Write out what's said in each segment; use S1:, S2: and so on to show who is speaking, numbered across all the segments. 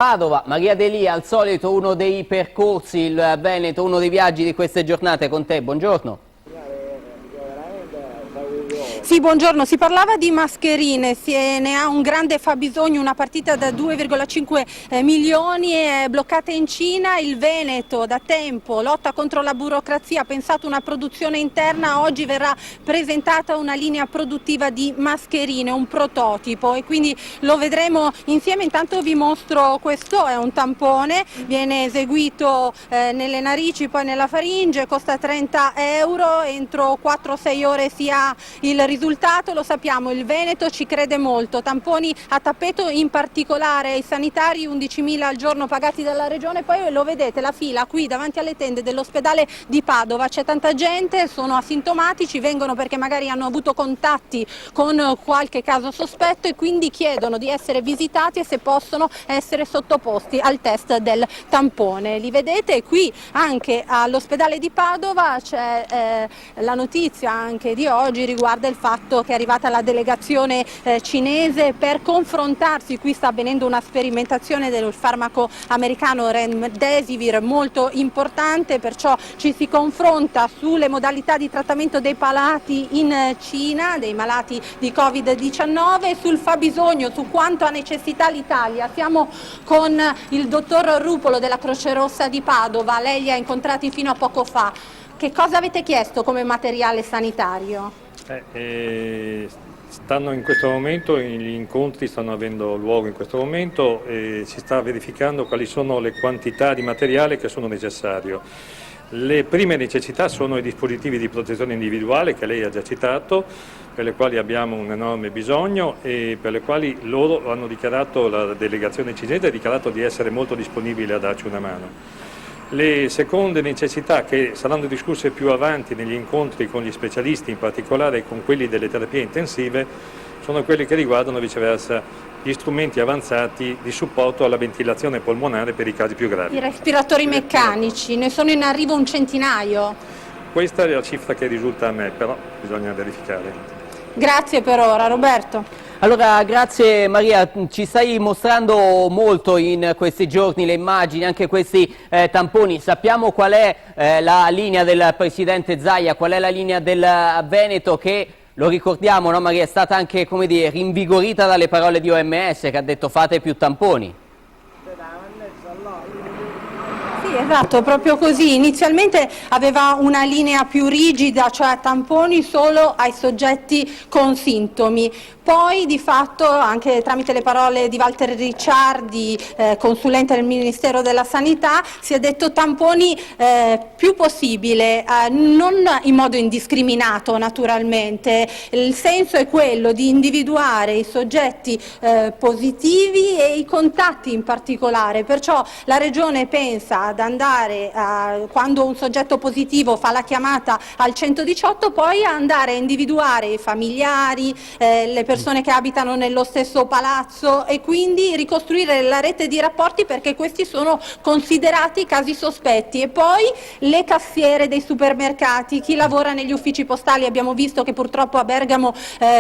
S1: Padova, Maria Delia, al solito uno dei percorsi, il Veneto, uno dei viaggi di queste giornate con te, buongiorno.
S2: Sì, buongiorno, si parlava di mascherine, ne ha un grande fabbisogno, una partita da 2,5 milioni è bloccata in Cina, il Veneto da tempo lotta contro la burocrazia, ha pensato una produzione interna, oggi verrà presentata una linea produttiva di mascherine, un prototipo e quindi lo vedremo insieme. Intanto vi mostro, questo è un tampone, viene eseguito nelle narici, poi nella faringe, costa 30 euro, entro 4-6 ore si ha il risultato. Lo sappiamo, il Veneto ci crede molto, tamponi a tappeto, in particolare i sanitari 11.000 al giorno pagati dalla regione. Poi lo vedete, la fila qui davanti alle tende dell'ospedale di Padova, c'è tanta gente, sono asintomatici, vengono perché magari hanno avuto contatti con qualche caso sospetto e quindi chiedono di essere visitati e se possono essere sottoposti al test del tampone. Li vedete qui anche all'ospedale di Padova, c'è la notizia anche di oggi riguarda il fatto che è arrivata la delegazione cinese per confrontarsi. Qui sta avvenendo una sperimentazione del farmaco americano Remdesivir molto importante, perciò ci si confronta sulle modalità di trattamento dei malati in Cina, dei malati di Covid-19, sul fabbisogno, su quanto ha necessità l'Italia. Siamo con il dottor Rupolo della Croce Rossa di Padova, lei li ha incontrati fino a poco fa. Che cosa avete chiesto come materiale sanitario?
S3: Stanno in questo momento, gli incontri stanno avendo luogo in questo momento e si sta verificando quali sono le quantità di materiale che sono necessarie. Le prime necessità sono i dispositivi di protezione individuale che lei ha già citato, per le quali abbiamo un enorme bisogno e per le quali loro hanno dichiarato, la delegazione cinese ha dichiarato di essere molto disponibile a darci una mano. Le seconde necessità, che saranno discusse più avanti negli incontri con gli specialisti, in particolare con quelli delle terapie intensive, sono quelle che riguardano viceversa gli strumenti avanzati di supporto alla ventilazione polmonare per i casi più gravi.
S2: I respiratori meccanici, ne sono in arrivo un centinaio?
S3: Questa è la cifra che risulta a me, però bisogna verificare.
S2: Grazie per ora, Roberto.
S1: Allora, grazie Maria, ci stai mostrando molto in questi giorni le immagini, anche questi tamponi. Sappiamo qual è la linea del Presidente Zaia, qual è la linea del Veneto che, lo ricordiamo, no, Maria, è stata anche, come dire, rinvigorita dalle parole di OMS che ha detto fate più tamponi.
S2: Sì, esatto, proprio così. Inizialmente aveva una linea più rigida, cioè tamponi solo ai soggetti con sintomi. Poi di fatto, anche tramite le parole di Walter Ricciardi, consulente del Ministero della Sanità, si è detto tamponi più possibile, non in modo indiscriminato naturalmente. Il senso è quello di individuare i soggetti positivi e i contatti in particolare, perciò la Regione pensa ad andare, quando un soggetto positivo fa la chiamata al 118, poi andare a individuare i familiari, le persone che abitano nello stesso palazzo e quindi ricostruire la rete di rapporti, perché questi sono considerati casi sospetti. E poi le cassiere dei supermercati, chi lavora negli uffici postali, abbiamo visto che purtroppo a Bergamo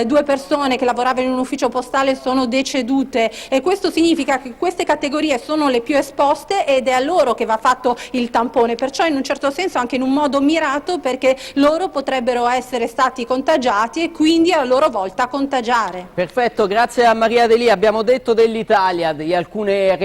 S2: 2 persone che lavoravano in un ufficio postale sono decedute e questo significa che queste categorie sono le più esposte ed è a loro che va fatto il tampone, perciò in un certo senso anche in un modo mirato, perché loro potrebbero essere stati contagiati e quindi a loro volta contagiare.
S1: Perfetto, grazie a Maria Delia. Abbiamo detto dell'Italia, di alcune